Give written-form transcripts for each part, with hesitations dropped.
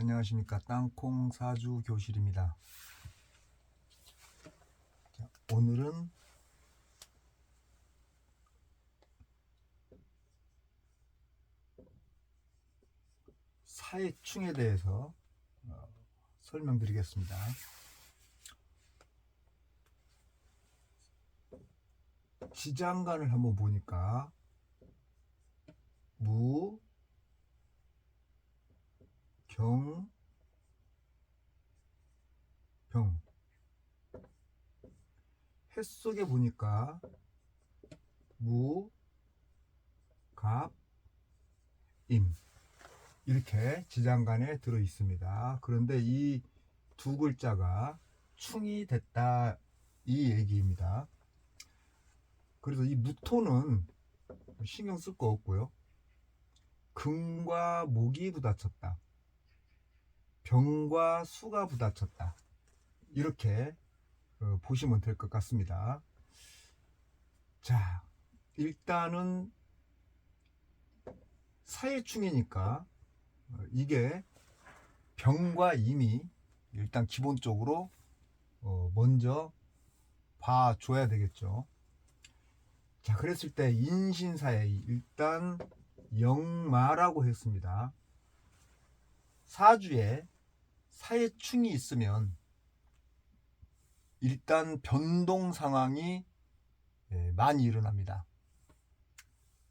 안녕하십니까. 땅콩 사주 교실입니다. 자, 오늘은 사회충에 대해서 설명드리겠습니다. 지장간을 한번 보니까 무, 경, 병. 해 속에 보니까 무, 갑, 임. 이렇게 지장간에 들어 있습니다. 그런데 이 두 글자가 충이 됐다, 이 얘기입니다. 그래서 이 무토는 신경 쓸 거 없고요. 금과 목이 부딪혔다, 병과 수가 부딪혔다, 이렇게 보시면 될 것 같습니다. 자, 일단은 사해충이니까 이게 병과 임이 일단 기본적으로 먼저 봐줘야 되겠죠. 자, 그랬을 때 인신사해, 일단 영마라고 했습니다. 사주에 사해충이 있으면 일단 변동 상황이 많이 일어납니다.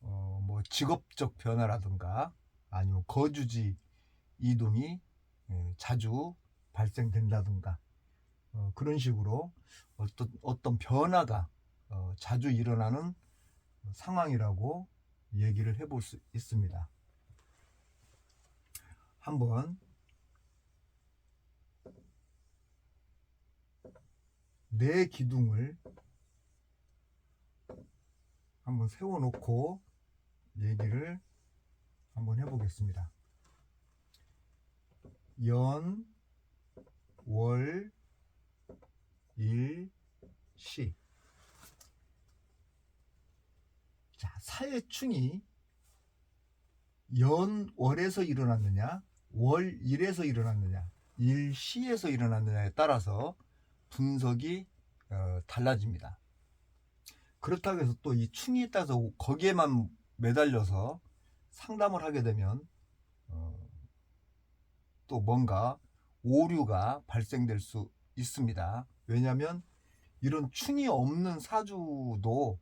뭐 직업적 변화라든가 아니면 거주지 이동이 자주 발생된다든가 그런 식으로 어떤 변화가 자주 일어나는 상황이라고 얘기를 해볼 수 있습니다. 한번 내 기둥을 한번 세워놓고 얘기를 한번 해보겠습니다. 연, 월, 일, 시. 자, 사해충이 연, 월에서 일어났느냐, 월, 일에서 일어났느냐, 일, 시에서 일어났느냐에 따라서 분석이 달라집니다. 그렇다고 해서 또 이 충이 따라서 거기에만 매달려서 상담을 하게 되면 또 뭔가 오류가 발생될 수 있습니다. 왜냐하면 이런 충이 없는 사주도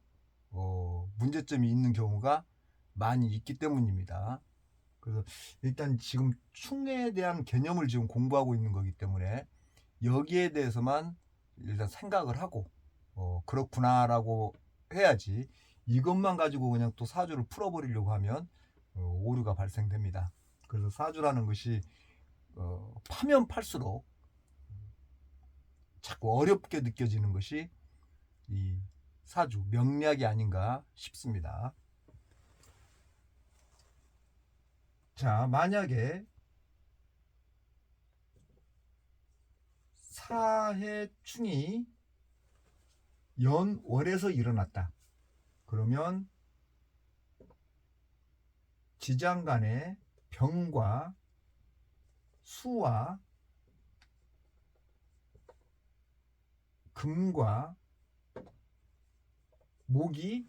문제점이 있는 경우가 많이 있기 때문입니다. 그래서 일단 지금 충에 대한 개념을 지금 공부하고 있는 거기 때문에 여기에 대해서만 일단 생각을 하고 그렇구나라고 해야지, 이것만 가지고 그냥 또 사주를 풀어버리려고 하면 오류가 발생됩니다. 그래서 사주라는 것이 파면 팔수록 자꾸 어렵게 느껴지는 것이 이 사주 명리학이 아닌가 싶습니다. 자, 만약에 사해충이 연월에서 일어났다, 그러면 지장간에 병과 수와 금과 목이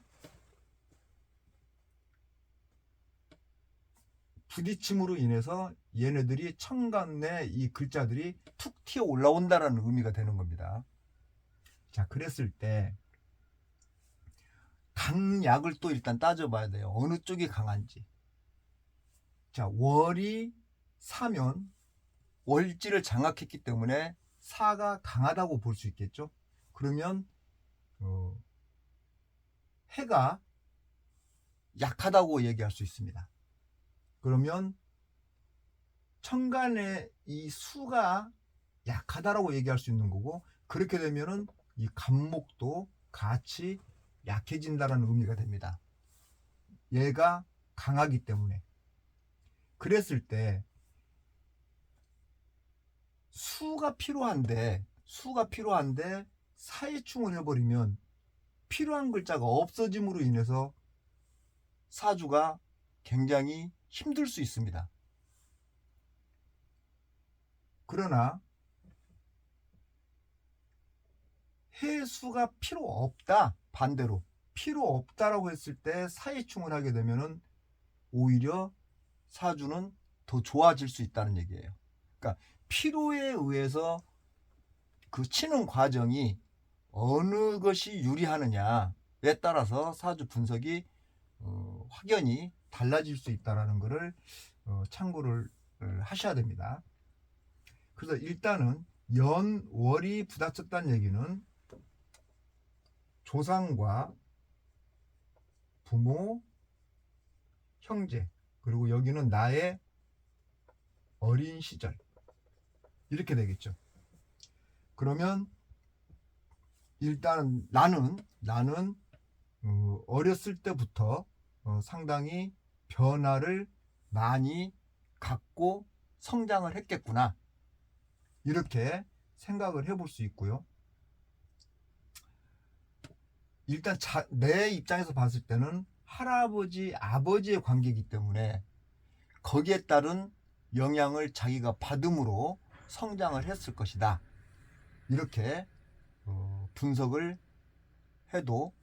부딪힘으로 인해서 얘네들이 천간에 이 글자들이 툭 튀어 올라온다는 의미가 되는 겁니다. 자, 그랬을 때 강약을 또 일단 따져봐야 돼요. 어느 쪽이 강한지. 자, 월이 사면 월지를 장악했기 때문에 사가 강하다고 볼 수 있겠죠. 그러면 해가 약하다고 얘기할 수 있습니다. 그러면 천간에 이 수가 약하다라고 얘기할 수 있는 거고, 그렇게 되면은 이 간목도 같이 약해진다라는 의미가 됩니다. 얘가 강하기 때문에. 그랬을 때 수가 필요한데 사해충을 해버리면 필요한 글자가 없어짐으로 인해서 사주가 굉장히 힘들 수 있습니다. 그러나 해수가 필요 없다, 반대로 필요 없다라고 했을 때 사회충을 하게 되면은 오히려 사주는 더 좋아질 수 있다는 얘기예요. 그러니까 필요에 의해서 그 치는 과정이 어느 것이 유리하느냐에 따라서 사주 분석이 확연히 달라질 수 있다는 것을 참고를 하셔야 됩니다. 그래서 일단은 연월이 부딪혔다는 얘기는 조상과 부모, 형제, 그리고 여기는 나의 어린 시절, 이렇게 되겠죠. 그러면 일단은 나는 어렸을 때부터 상당히 변화를 많이 갖고 성장을 했겠구나, 이렇게 생각을 해볼 수 있고요. 일단 내 입장에서 봤을 때는 할아버지, 아버지의 관계이기 때문에 거기에 따른 영향을 자기가 받음으로 성장을 했을 것이다, 이렇게 분석을 해도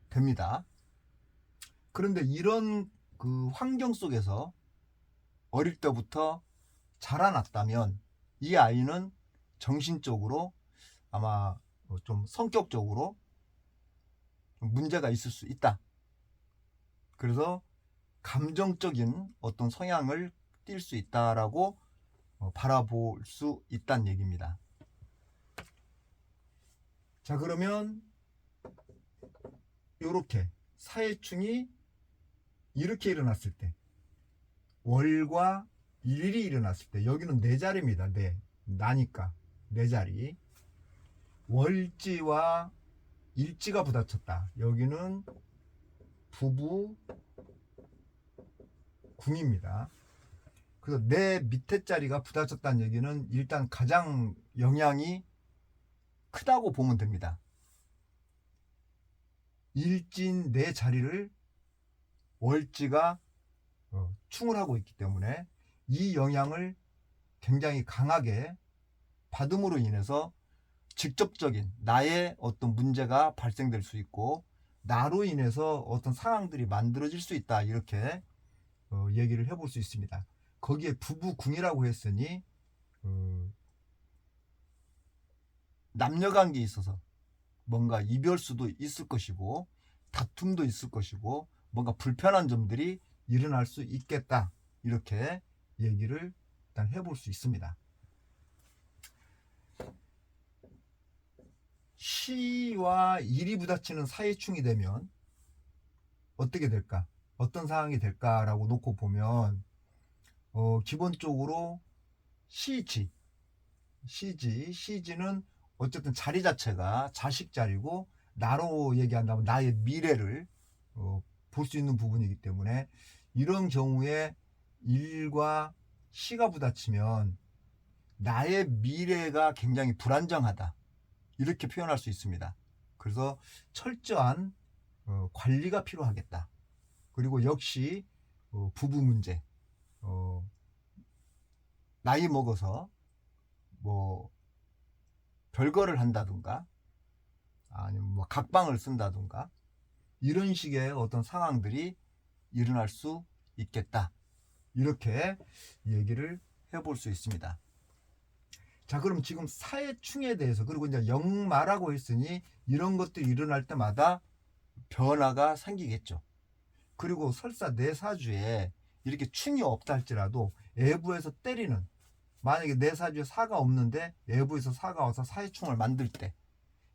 됩니다. 그런데 이런 그 환경 속에서 어릴 때부터 자라났다면 이 아이는 정신적으로 아마 좀 성격적으로 좀 문제가 있을 수 있다. 그래서 감정적인 어떤 성향을 띌 수 있다라고 바라볼 수 있다는 얘기입니다. 자, 그러면 이렇게 사회충이 이렇게 일어났을 때, 월과 일이 일어났을 때, 여기는 내 자리입니다. 나니까 내 자리. 월지와 일지가 부딪혔다. 여기는 부부 궁입니다. 그래서 내 밑에 자리가 부딪혔다는 얘기는 일단 가장 영향이 크다고 보면 됩니다. 일진 내 자리를 월지가 충을 하고 있기 때문에 이 영향을 굉장히 강하게 받음으로 인해서 직접적인 나의 어떤 문제가 발생될 수 있고 나로 인해서 어떤 상황들이 만들어질 수 있다, 이렇게 얘기를 해볼 수 있습니다. 거기에 부부궁이라고 했으니 남녀관계에 있어서 뭔가 이별수도 있을 것이고 다툼도 있을 것이고 뭔가 불편한 점들이 일어날 수 있겠다, 이렇게 얘기를 일단 해볼 수 있습니다. 시와 일이 부딪히는 사이충이 되면 어떻게 될까? 어떤 상황이 될까라고 놓고 보면 기본적으로 시지는 어쨌든 자리 자체가 자식 자리고 나로 얘기한다면 나의 미래를 볼 수 있는 부분이기 때문에 이런 경우에 일과 시가 부딪히면 나의 미래가 굉장히 불안정하다, 이렇게 표현할 수 있습니다. 그래서 철저한 관리가 필요하겠다. 그리고 역시 부부 문제, 나이 먹어서 뭐 별거를 한다든가 아니면 뭐 각방을 쓴다든가 이런 식의 어떤 상황들이 일어날 수 있겠다, 이렇게 얘기를 해볼 수 있습니다. 자, 그럼 지금 사회충에 대해서, 그리고 이제 역마라고 했으니 이런 것들이 일어날 때마다 변화가 생기겠죠. 그리고 설사 내 사주에 이렇게 충이 없다 할지라도 외부에서 때리는, 만약에 내 사주에 사가 없는데 외부에서 사가 와서 사회충을 만들 때,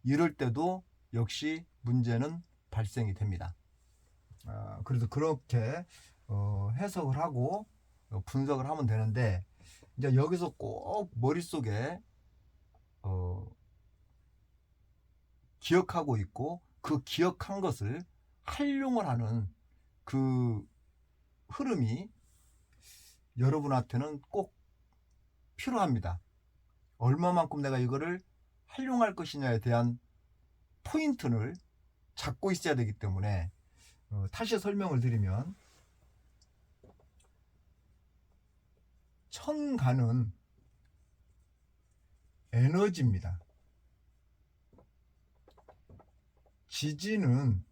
이럴 때도 역시 문제는 발생이 됩니다. 그래서 그렇게 해석을 하고 분석을 하면 되는데, 이제 여기서 꼭 머릿속에 기억하고 있고 그 기억한 것을 활용을 하는 그 흐름이 여러분한테는 꼭 필요합니다. 얼마만큼 내가 이거를 활용할 것이냐에 대한 포인트를 잡고 있어야 되기 때문에 다시 설명을 드리면, 천간은 에너지입니다. 지진은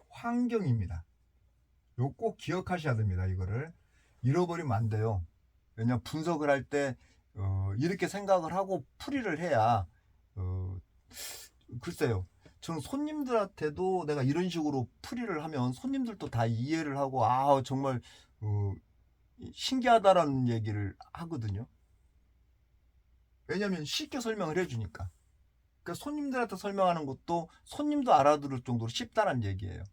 환경입니다. 요거 꼭 기억하셔야 됩니다. 이거를 잃어버리면 안 돼요. 왜냐면 분석을 할 때 이렇게 생각을 하고 풀이를 해야 글쎄요. 저는 손님들한테도 내가 이런 식으로 풀이를 하면 손님들도 다 이해를 하고 아 정말 신기하다라는 얘기를 하거든요. 왜냐면 쉽게 설명을 해주니까. 그러니까 손님들한테 설명하는 것도 손님도 알아들을 정도로 쉽다는 얘기예요.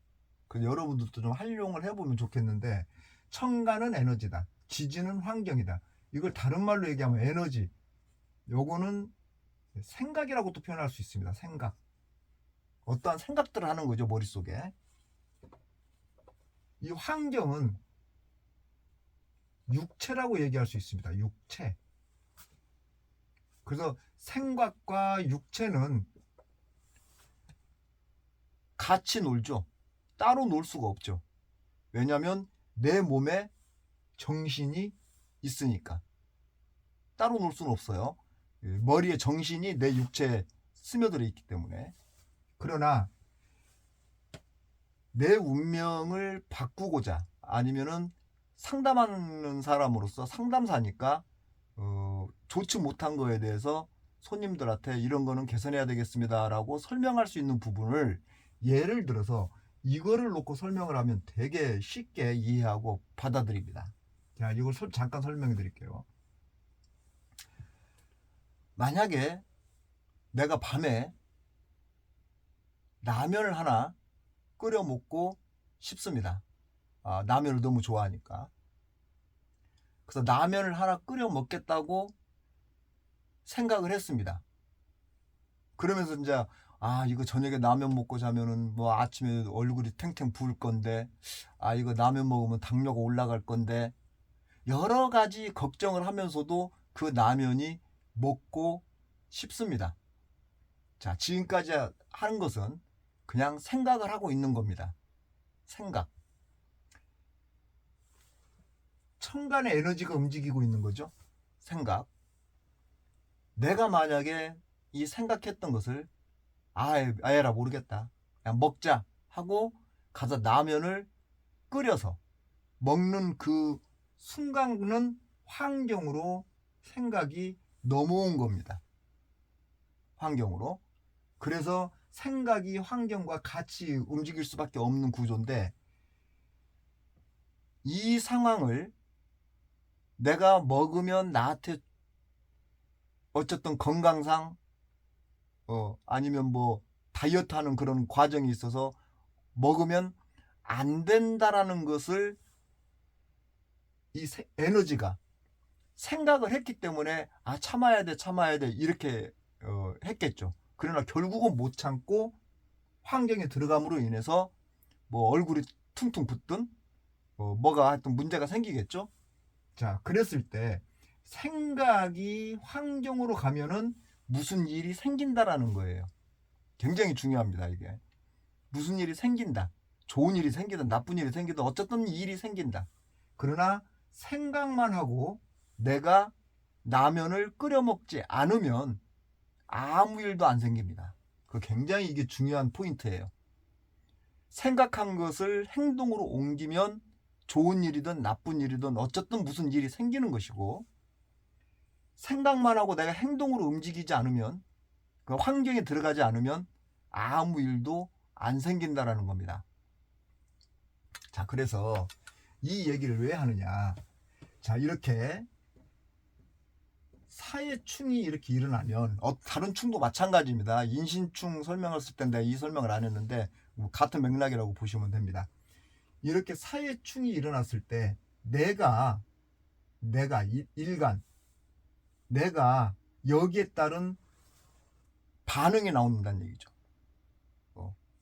그래서 여러분들도 좀 활용을 해보면 좋겠는데, 청간은 에너지다, 지진은 환경이다. 이걸 다른 말로 얘기하면 에너지, 요거는 생각이라고 또 표현할 수 있습니다. 생각, 어떠한 생각들을 하는 거죠, 머릿속에. 이 환경은 육체라고 얘기할 수 있습니다. 육체. 그래서 생각과 육체는 같이 놀죠. 따로 놀 수가 없죠. 왜냐하면 내 몸에 정신이 있으니까 따로 놀 수는 없어요. 머리에 정신이 내 육체에 스며들어 있기 때문에. 그러나 내 운명을 바꾸고자, 아니면은 상담하는 사람으로서 상담사니까 좋지 못한 거에 대해서 손님들한테 이런 거는 개선해야 되겠습니다 라고 설명할 수 있는 부분을, 예를 들어서 이거를 놓고 설명을 하면 되게 쉽게 이해하고 받아들입니다. 자, 이걸 잠깐 설명해 드릴게요. 만약에 내가 밤에 라면을 하나 끓여 먹고 싶습니다. 라면을 너무 좋아하니까. 그래서 라면을 하나 끓여 먹겠다고 생각을 했습니다. 그러면서 이제 이거 저녁에 라면 먹고 자면은 뭐 아침에 얼굴이 탱탱 부을 건데, 이거 라면 먹으면 당뇨가 올라갈 건데, 여러 가지 걱정을 하면서도 그 라면이 먹고 싶습니다. 자, 지금까지 하는 것은 그냥 생각을 하고 있는 겁니다. 생각. 천간의 에너지가 움직이고 있는 거죠. 생각. 내가 만약에 이 생각했던 것을 아예라 모르겠다, 그냥 먹자 하고 가서 라면을 끓여서 먹는 그 순간은 환경으로 생각이 넘어온 겁니다. 환경으로. 그래서 생각이 환경과 같이 움직일 수밖에 없는 구조인데, 이 상황을 내가 먹으면 나한테 어쨌든 건강상 아니면 뭐 다이어트 하는 그런 과정이 있어서 먹으면 안 된다라는 것을 이 에너지가 생각을 했기 때문에 참아야 돼 이렇게 했겠죠. 그러나 결국은 못 참고 환경에 들어감으로 인해서 뭐 얼굴이 퉁퉁 붓든 뭐가 하여튼 문제가 생기겠죠. 자, 그랬을 때 생각이 환경으로 가면은 무슨 일이 생긴다라는 거예요. 굉장히 중요합니다. 이게 무슨 일이 생긴다, 좋은 일이 생기든 나쁜 일이 생기든 어쨌든 일이 생긴다. 그러나 생각만 하고 내가 라면을 끓여 먹지 않으면 아무 일도 안 생깁니다. 그 굉장히 이게 중요한 포인트예요. 생각한 것을 행동으로 옮기면 좋은 일이든 나쁜 일이든 어쨌든 무슨 일이 생기는 것이고, 생각만 하고 내가 행동으로 움직이지 않으면, 그 환경에 들어가지 않으면 아무 일도 안 생긴다라는 겁니다. 자, 그래서 이 얘기를 왜 하느냐. 자, 이렇게 사회충이 이렇게 일어나면 다른 충도 마찬가지입니다. 인신충 설명했을 때 내가 이 설명을 안 했는데 같은 맥락이라고 보시면 됩니다. 이렇게 사회충이 일어났을 때 내가 일간, 내가 여기에 따른 반응이 나온다는 얘기죠.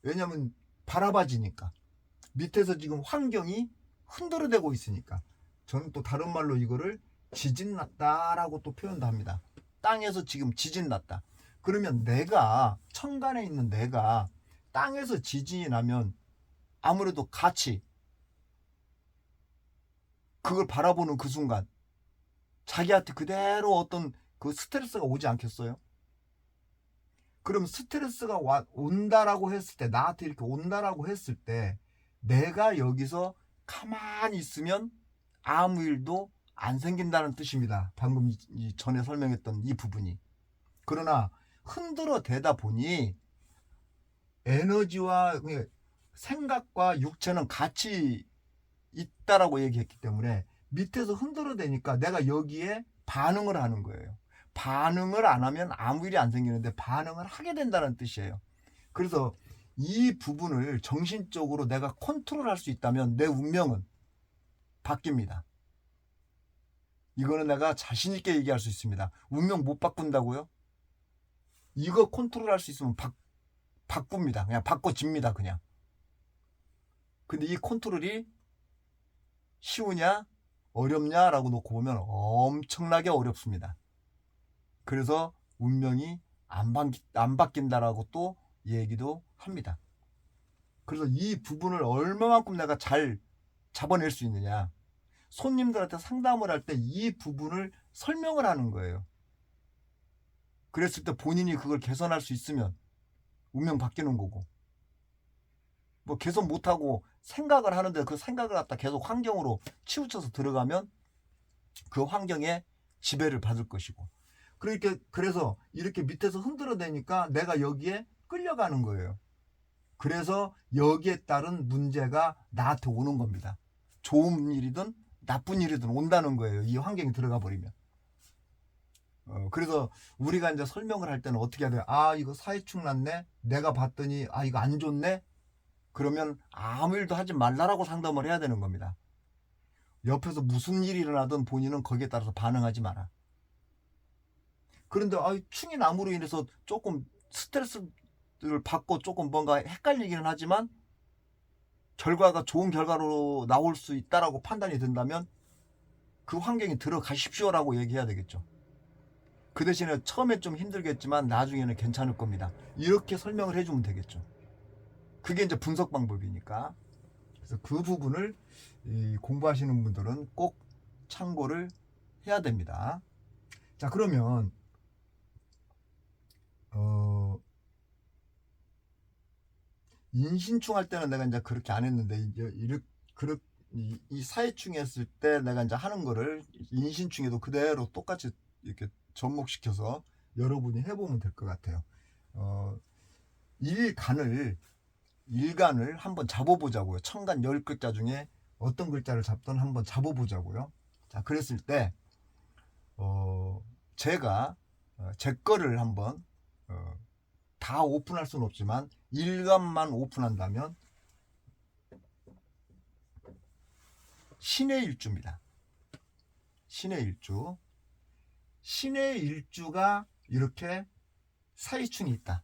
왜냐하면 바라봐지니까, 밑에서 지금 환경이 흔들어대고 있으니까. 저는 또 다른 말로 이거를 지진 났다라고 또 표현도 합니다. 땅에서 지금 지진 났다. 그러면 내가, 천간에 있는 내가 땅에서 지진이 나면 아무래도 같이 그걸 바라보는 그 순간 자기한테 그대로 어떤 그 스트레스가 오지 않겠어요? 그럼 스트레스가 온다라고 했을 때, 나한테 이렇게 온다라고 했을 때, 내가 여기서 가만히 있으면 아무 일도 안 생긴다는 뜻입니다. 방금 전에 설명했던 이 부분이. 그러나 흔들어 대다 보니 에너지와 생각과 육체는 같이 있다라고 얘기했기 때문에 밑에서 흔들어 대니까 내가 여기에 반응을 하는 거예요. 반응을 안 하면 아무 일이 안 생기는데 반응을 하게 된다는 뜻이에요. 그래서 이 부분을 정신적으로 내가 컨트롤할 수 있다면 내 운명은 바뀝니다. 이거는 내가 자신 있게 얘기할 수 있습니다. 운명 못 바꾼다고요? 이거 컨트롤할 수 있으면 바꿉니다. 그냥 바꿔집니다. 그냥. 근데 이 컨트롤이 쉬우냐 어렵냐라고 놓고 보면 엄청나게 어렵습니다. 그래서 운명이 안 바뀐다라고 또 얘기도 합니다. 그래서 이 부분을 얼마만큼 내가 잘 잡아낼 수 있느냐, 손님들한테 상담을 할 때 이 부분을 설명을 하는 거예요. 그랬을 때 본인이 그걸 개선할 수 있으면 운명 바뀌는 거고, 뭐 개선 못하고 생각을 하는데 그 생각을 갖다 계속 환경으로 치우쳐서 들어가면 그 환경에 지배를 받을 것이고, 그래서 이렇게 밑에서 흔들어대니까 내가 여기에 끌려가는 거예요. 그래서 여기에 따른 문제가 나한테 오는 겁니다. 좋은 일이든 나쁜 일이든 온다는 거예요. 이 환경에 들어가 버리면. 그래서 우리가 이제 설명을 할 때는 어떻게 해야 돼요? 아, 이거 사회충 났네? 내가 봤더니, 아, 이거 안 좋네? 그러면 아무 일도 하지 말라라고 상담을 해야 되는 겁니다. 옆에서 무슨 일이 일어나든 본인은 거기에 따라서 반응하지 마라. 그런데 충이 남으로 인해서 조금 스트레스를 받고 조금 뭔가 헷갈리기는 하지만 결과가 좋은 결과로 나올 수 있다라고 판단이 된다면 그 환경에 들어가십시오라고 얘기해야 되겠죠. 그 대신에 처음에 좀 힘들겠지만 나중에는 괜찮을 겁니다. 이렇게 설명을 해주면 되겠죠. 그게 이제 분석 방법이니까. 그래서 그 부분을 공부하시는 분들은 꼭 참고를 해야 됩니다. 자, 그러면 인신충 할 때는 내가 이제 그렇게 안 했는데 이 사회충 했을 때 내가 이제 하는 거를 인신충에도 그대로 똑같이 이렇게 접목시켜서 여러분이 해보면 될 것 같아요. 일간을 한번 잡아보자고요. 천간 10글자 중에 어떤 글자를 잡든 한번 잡아보자고요. 자, 그랬을 때 제가 제 거를 한번 다 오픈할 수는 없지만 일간만 오픈한다면 신의 일주입니다. 신의 일주. 신의 일주가 이렇게 사이충이 있다.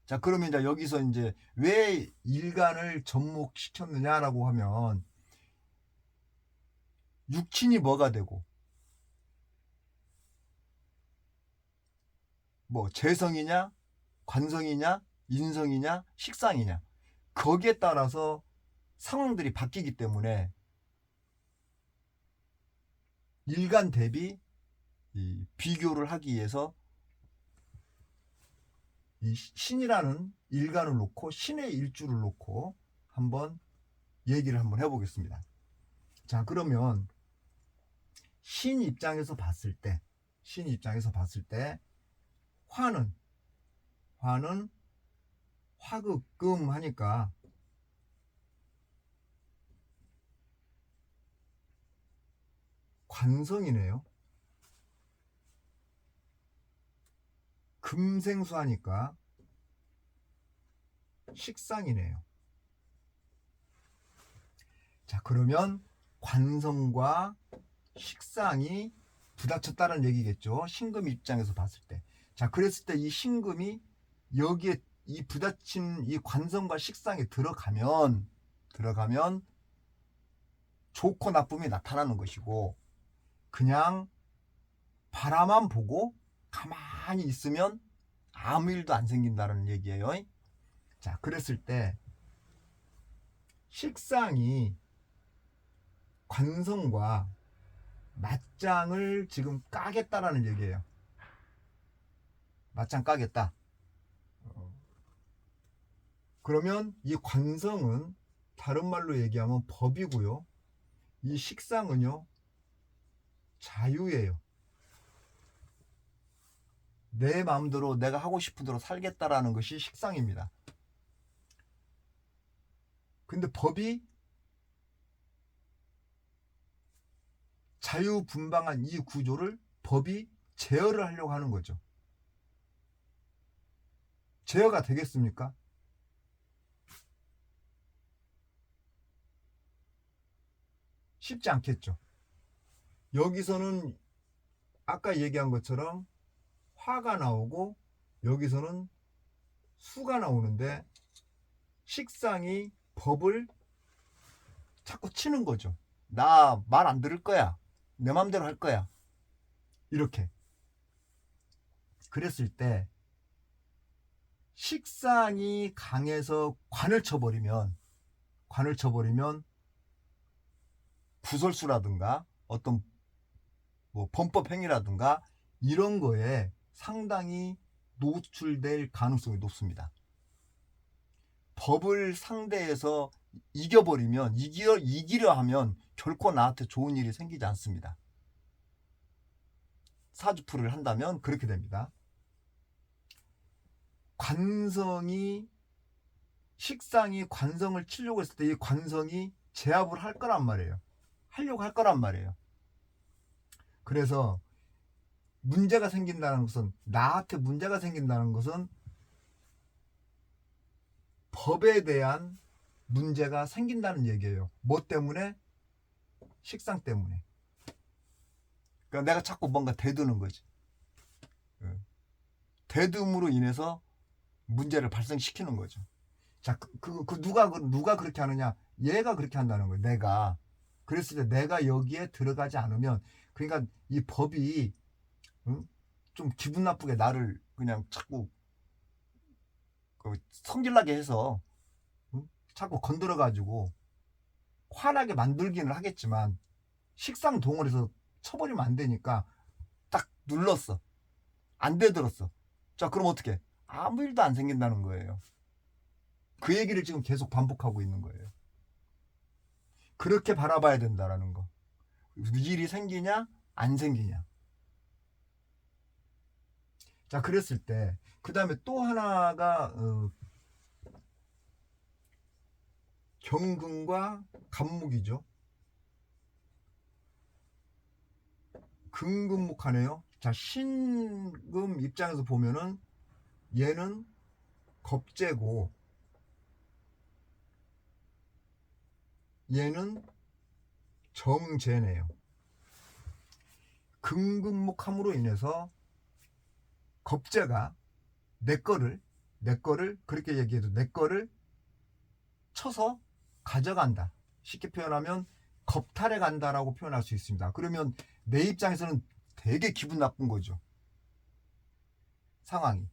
자, 그러면 이제 여기서 이제 왜 일간을 접목시켰느냐라고 하면 육친이 뭐가 되고 뭐 재성이냐 관성이냐 인성이냐 식상이냐 거기에 따라서 상황들이 바뀌기 때문에 일간 대비 비교를 하기 위해서 이 신이라는 일간을 놓고 신의 일주를 놓고 한번 얘기를 한번 해보겠습니다. 자, 그러면 신 입장에서 봤을 때 화는 화극금 하니까 관성이네요. 금생수 하니까 식상이네요. 자, 그러면 관성과 식상이 부딪혔다는 얘기겠죠. 신금 입장에서 봤을 때. 자, 그랬을 때 이 신금이 여기에 이 부딪힌 이 관성과 식상에 들어가면 좋고 나쁨이 나타나는 것이고, 그냥 바라만 보고 가만히 있으면 아무 일도 안 생긴다는 얘기예요. 자, 그랬을 때 식상이 관성과 맞짱을 지금 까겠다라는 얘기예요. 맞짱 까겠다. 그러면 이 관성은 다른 말로 얘기하면 법이고요. 이 식상은요, 자유예요. 내 마음대로 내가 하고 싶은 대로 살겠다라는 것이 식상입니다. 근데 법이 자유분방한 이 구조를 법이 제어를 하려고 하는 거죠. 제어가 되겠습니까? 쉽지 않겠죠. 여기서는 아까 얘기한 것처럼 화가 나오고 여기서는 수가 나오는데 식상이 법을 자꾸 치는 거죠. 나 말 안 들을 거야. 내 맘대로 할 거야. 이렇게. 그랬을 때 식상이 강해서 관을 쳐버리면 구설수라든가 어떤 뭐 범법행위라든가 이런 거에 상당히 노출될 가능성이 높습니다. 법을 상대해서 이겨버리면 이기려 하면 결코 나한테 좋은 일이 생기지 않습니다. 사주풀이를 한다면 그렇게 됩니다. 식상이 관성을 치려고 했을 때 이 관성이 제압을 할 거란 말이에요. 하려고 할 거란 말이에요. 그래서 문제가 생긴다는 것은, 나한테 문제가 생긴다는 것은 법에 대한 문제가 생긴다는 얘기예요. 뭐 때문에? 식상 때문에. 그러니까 내가 자꾸 뭔가 대드는 거지. 대듬으로 인해서 문제를 발생시키는 거죠. 자, 누가 그렇게 하느냐? 얘가 그렇게 한다는 거예요. 내가. 그랬을 때 내가 여기에 들어가지 않으면, 그러니까 이 법이 좀 기분 나쁘게 나를 그냥 자꾸 성질나게 해서 자꾸 건드려가지고 화나게 만들기는 하겠지만 식상 동원해서 쳐버리면 안 되니까 딱 눌렀어. 안 되들었어. 자, 그럼 어떻게? 아무 일도 안 생긴다는 거예요. 그 얘기를 지금 계속 반복하고 있는 거예요. 그렇게 바라봐야 된다라는 거. 일이 생기냐 안 생기냐. 자, 그랬을 때 그 다음에 또 하나가 경금과 갑목이죠. 금금목하네요. 자, 신금 입장에서 보면은 얘는 겁재고 얘는 정제네요. 금금목함으로 인해서 겁재가 내 거를 그렇게 얘기해도 내 거를 쳐서 가져간다. 쉽게 표현하면 겁탈해 간다라고 표현할 수 있습니다. 그러면 내 입장에서는 되게 기분 나쁜 거죠. 상황이.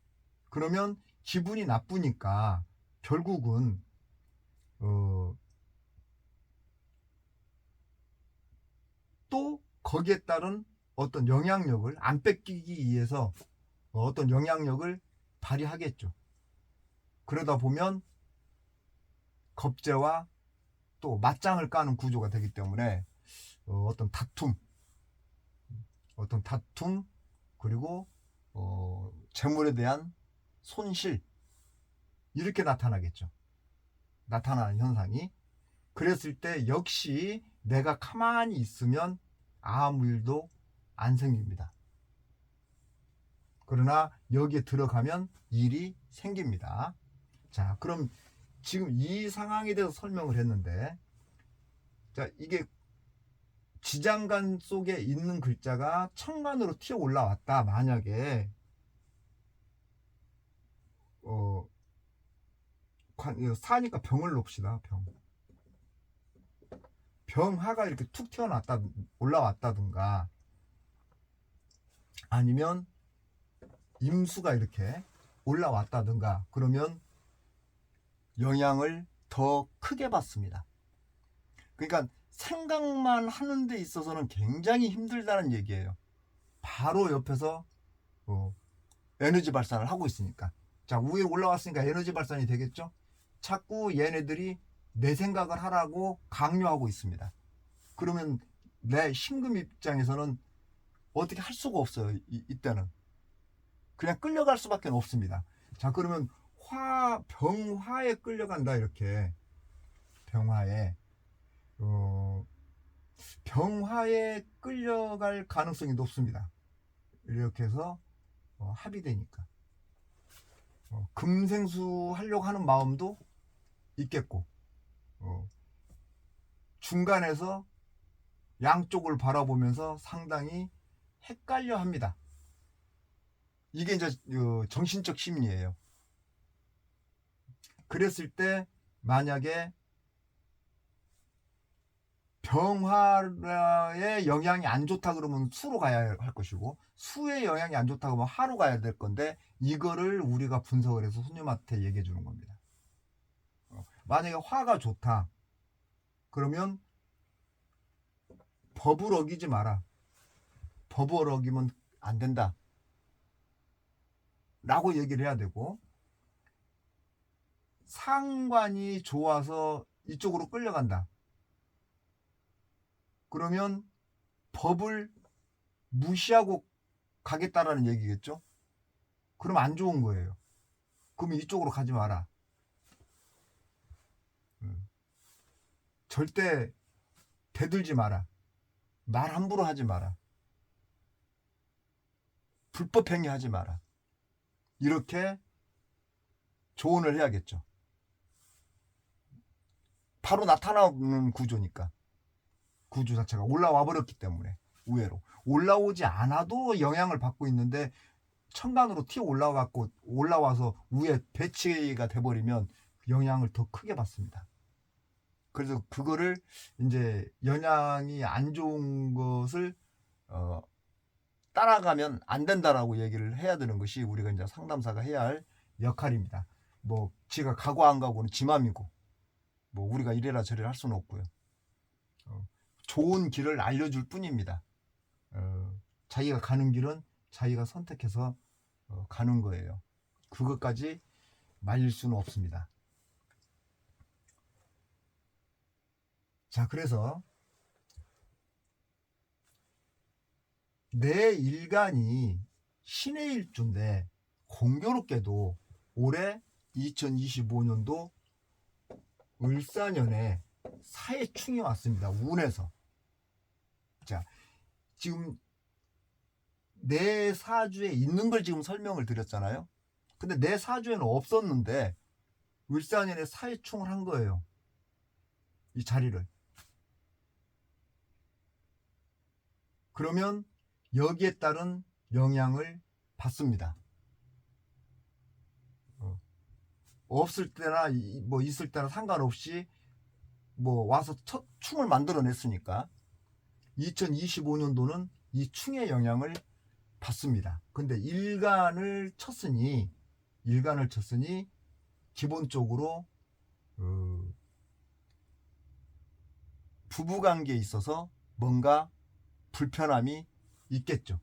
그러면 기분이 나쁘니까 결국은 또 거기에 따른 어떤 영향력을 안 뺏기기 위해서 어떤 영향력을 발휘하겠죠. 그러다 보면 겁재와 또 맞짱을 까는 구조가 되기 때문에 어떤 다툼 그리고 재물에 대한 손실 이렇게 나타나겠죠. 나타나는 현상이. 그랬을 때 역시 내가 가만히 있으면 아무 일도 안 생깁니다. 그러나 여기에 들어가면 일이 생깁니다. 자, 그럼 지금 이 상황에 대해서 설명을 했는데, 자, 이게 지장간 속에 있는 글자가 천간으로 튀어 올라왔다. 만약에 사니까 병을 놓읍시다. 병하가 이렇게 툭 튀어나왔다 올라왔다든가 아니면 임수가 이렇게 올라왔다든가 그러면 영향을 더 크게 받습니다. 그러니까 생각만 하는 데 있어서는 굉장히 힘들다는 얘기예요. 바로 옆에서 에너지 발산을 하고 있으니까. 자, 위에 올라왔으니까 에너지 발산이 되겠죠? 자꾸 얘네들이 내 생각을 하라고 강요하고 있습니다. 그러면 내 심금 입장에서는 어떻게 할 수가 없어요. 이때는 그냥 끌려갈 수밖에 없습니다. 자, 그러면 병화에 끌려간다. 이렇게 병화에 병화에 끌려갈 가능성이 높습니다. 이렇게 해서 합의되니까 금생수 하려고 하는 마음도 있겠고, 중간에서 양쪽을 바라보면서 상당히 헷갈려 합니다. 이게 이제 정신적 심리예요. 그랬을 때 만약에 병화의 영향이 안 좋다 그러면 수로 가야 할 것이고, 수의 영향이 안 좋다 그러면 하로 가야 될 건데, 이거를 우리가 분석을 해서 손님한테 얘기해 주는 겁니다. 만약에 화가 좋다 그러면 법을 어기지 마라. 법을 어기면 안 된다 라고 얘기를 해야 되고, 상관이 좋아서 이쪽으로 끌려간다 그러면 법을 무시하고 가겠다라는 얘기겠죠. 그럼 안 좋은 거예요. 그러면 이쪽으로 가지 마라. 절대 대들지 마라. 말 함부로 하지 마라. 불법 행위하지 마라. 이렇게 조언을 해야겠죠. 바로 나타나는 구조니까. 구조 자체가 올라와 버렸기 때문에 우회로. 올라오지 않아도 영향을 받고 있는데 천간으로 튀어 올라와서 위에 배치가 돼버리면 영향을 더 크게 받습니다. 그래서 그거를 이제 영향이 안 좋은 것을 따라가면 안 된다라고 얘기를 해야 되는 것이 우리가 이제 상담사가 해야 할 역할입니다. 뭐 지가 가고 안 가고는 지 맘이고, 뭐 우리가 이래라 저래라 할 수는 없고요. 좋은 길을 알려줄 뿐입니다. 자기가 가는 길은 자기가 선택해서 가는 거예요. 그것까지 말릴 수는 없습니다. 자, 그래서 내 일간이 신의 일주인데 공교롭게도 올해 2025년도 을사년에 사해충이 왔습니다. 운에서. 자, 지금 내 사주에 있는 걸 지금 설명을 드렸잖아요. 근데 내 사주에는 없었는데 을사년에 사해충을 한 거예요. 이 자리를. 그러면 여기에 따른 영향을 받습니다. 없을 때나 뭐 있을 때나 상관없이 뭐 와서 첫 충을 만들어냈으니까 2025년도는 이 충의 영향을 받습니다. 근데 일간을 쳤으니 기본적으로 부부관계에 있어서 뭔가 불편함이 있겠죠.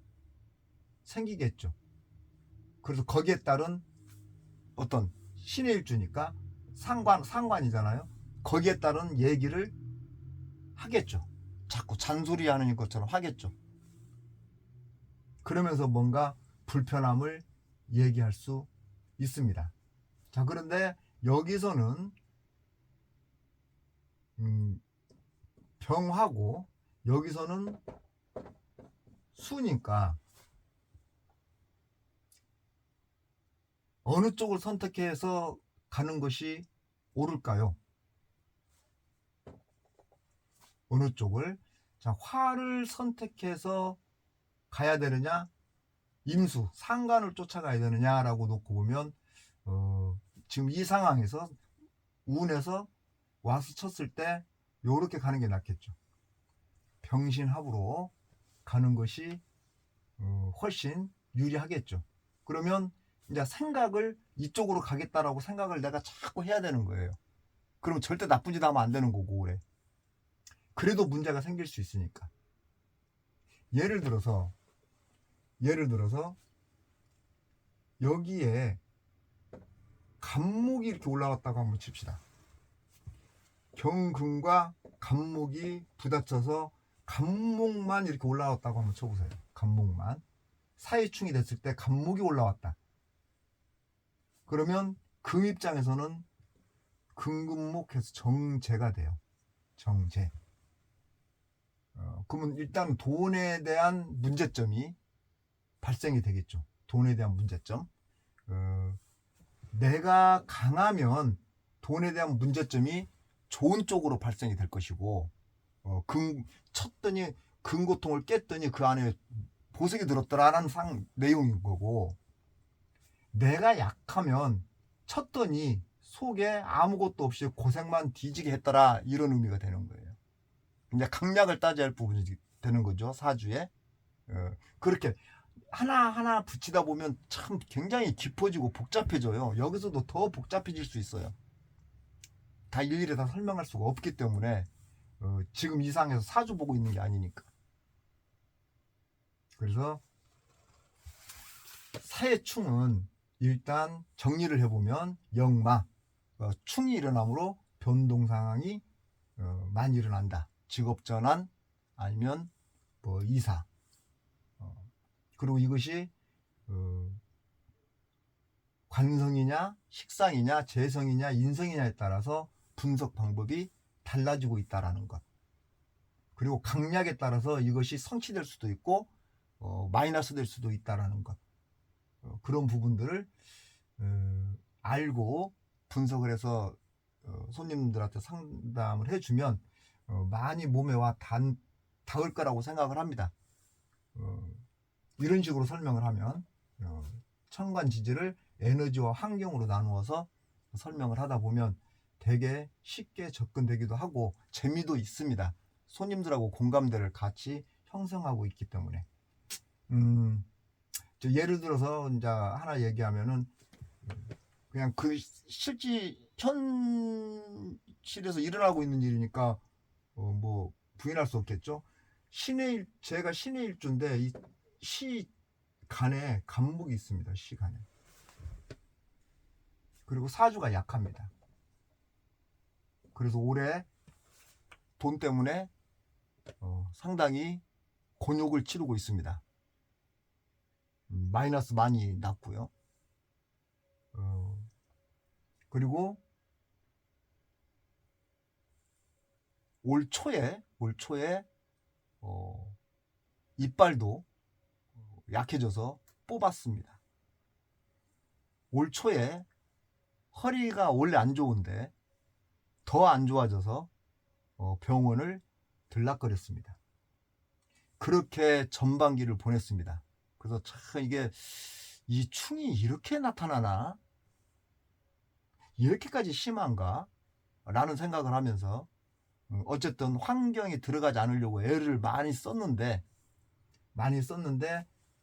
생기겠죠. 그래서 거기에 따른 어떤 신의 일주니까 상관이잖아요. 거기에 따른 얘기를 하겠죠. 자꾸 잔소리하는 것처럼 하겠죠. 그러면서 뭔가 불편함을 얘기할 수 있습니다. 자, 그런데 여기서는 병하고 여기서는 수니까 어느 쪽을 선택해서 가는 것이 옳을까요? 어느 쪽을? 자, 화를 선택해서 가야 되느냐, 임수, 상관을 쫓아가야 되느냐라고 놓고 보면 지금 이 상황에서 운에서 와서 쳤을 때 요렇게 가는 게 낫겠죠. 병신합으로 가는 것이 훨씬 유리하겠죠. 그러면 이제 생각을 이쪽으로 가겠다라고 생각을 내가 자꾸 해야 되는 거예요. 그럼 절대 나쁜 짓 하면 안 되는 거고, 그래. 그래도 문제가 생길 수 있으니까. 예를 들어서 여기에 간목이 이렇게 올라왔다고 한번 칩시다. 경금과 간목이 부딪혀서 간목만 이렇게 올라왔다고 한번 쳐보세요. 간목만. 사이충이 됐을 때 간목이 올라왔다. 그러면 금 입장에서는 금금목해서 정제가 돼요. 정제. 그러면 일단 돈에 대한 문제점이 발생이 되겠죠. 돈에 대한 문제점. 내가 강하면 돈에 대한 문제점이 좋은 쪽으로 발생이 될 것이고, 쳤더니 금고통을 깼더니 그 안에 보석이 들었더라라는 내용인 거고, 내가 약하면 쳤더니 속에 아무것도 없이 고생만 뒤지게 했더라, 이런 의미가 되는 거예요. 이제 강약을 따져야 할 부분이 되는 거죠, 사주에. 그렇게 하나하나 붙이다 보면 참 굉장히 깊어지고 복잡해져요. 여기서도 더 복잡해질 수 있어요. 다 일일이 다 설명할 수가 없기 때문에 지금 이상에서 사주 보고 있는 게 아니니까. 그래서 사해충은 일단 정리를 해보면 역마, 충이 일어나므로 변동 상황이 많이 일어난다. 직업전환 아니면 뭐 이사. 그리고 이것이 관성이냐 식상이냐 재성이냐 인성이냐에 따라서 분석 방법이 달라지고 있다라는 것. 그리고 강약에 따라서 이것이 성취될 수도 있고 마이너스 될 수도 있다라는 것. 그런 부분들을 알고 분석을 해서 손님들한테 상담을 해주면 많이 몸에 와 닿을 거라고 생각을 합니다. 이런 식으로 설명을 하면 천간지지를 에너지와 환경으로 나누어서 설명을 하다 보면 되게 쉽게 접근되기도 하고 재미도 있습니다. 손님들하고 공감대를 같이 형성하고 있기 때문에. 예를 들어서 이제 하나 얘기하면은 그냥 그 실제 현실에서 일어나고 있는 일이니까 뭐 부인할 수 없겠죠. 제가 신의 일주인데 이 시간에 간목이 있습니다. 시간에. 그리고 사주가 약합니다. 그래서 올해 돈 때문에 상당히 곤욕을 치르고 있습니다. 마이너스 많이 났고요. 그리고 올 초에 이빨도 약해져서 뽑았습니다. 올 초에 허리가 원래 안 좋은데 더 안 좋아져서 병원을 들락거렸습니다. 그렇게 전반기를 보냈습니다. 그래서 참 이게 이 충이 이렇게 나타나나? 이렇게까지 심한가? 라는 생각을 하면서 어쨌든 환경에 들어가지 않으려고 애를 많이 썼는데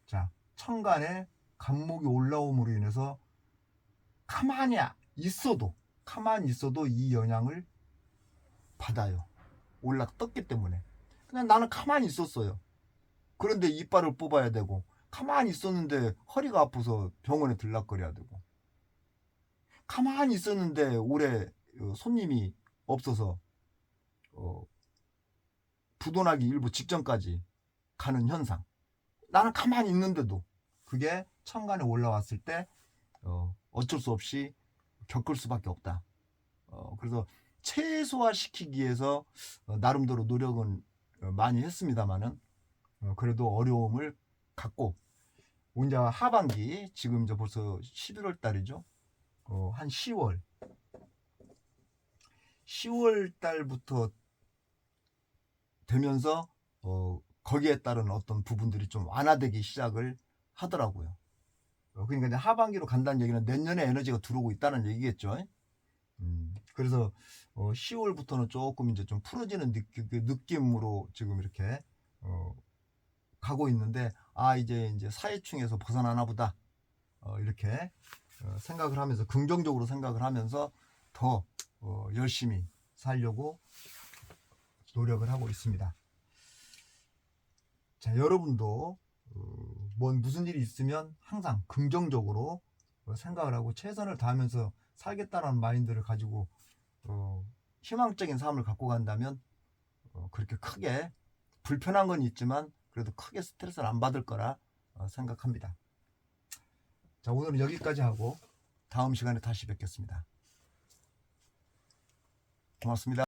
자, 천간에 간목이 올라옴으로 인해서 가만히 있어도 이 영향을 받아요. 떴기 때문에. 그냥 나는 가만히 있었어요. 그런데 이빨을 뽑아야 되고 가만히 있었는데 허리가 아파서 병원에 들락거려야 되고 가만히 있었는데 올해 손님이 없어서 부도나기 일부 직전까지 가는 현상. 나는 가만히 있는데도 그게 천간에 올라왔을 때 어쩔 수 없이 겪을 수밖에 없다. 그래서 최소화시키기 위해서 나름대로 노력은 많이 했습니다만은 그래도 어려움을 갖고 이제 하반기 지금 이제 벌써 11월 달이죠. 한 10월 달부터 되면서 거기에 따른 어떤 부분들이 좀 완화되기 시작을 하더라고요. 그러니까 이제 하반기로 간다는 얘기는 내년에 에너지가 들어오고 있다는 얘기겠죠. 그래서 10월부터는 조금 이제 좀 풀어지는 느낌으로 지금 이렇게 가고 있는데 이제 사회충에서 벗어나나 보다 이렇게 생각을 하면서 긍정적으로 생각을 하면서 더 열심히 살려고 노력을 하고 있습니다. 자, 여러분도 무슨 일이 있으면 항상 긍정적으로 생각을 하고 최선을 다하면서 살겠다는 마인드를 가지고 희망적인 삶을 갖고 간다면 그렇게 크게 불편한 건 있지만 그래도 크게 스트레스를 안 받을 거라 생각합니다. 자, 오늘은 여기까지 하고 다음 시간에 다시 뵙겠습니다. 고맙습니다.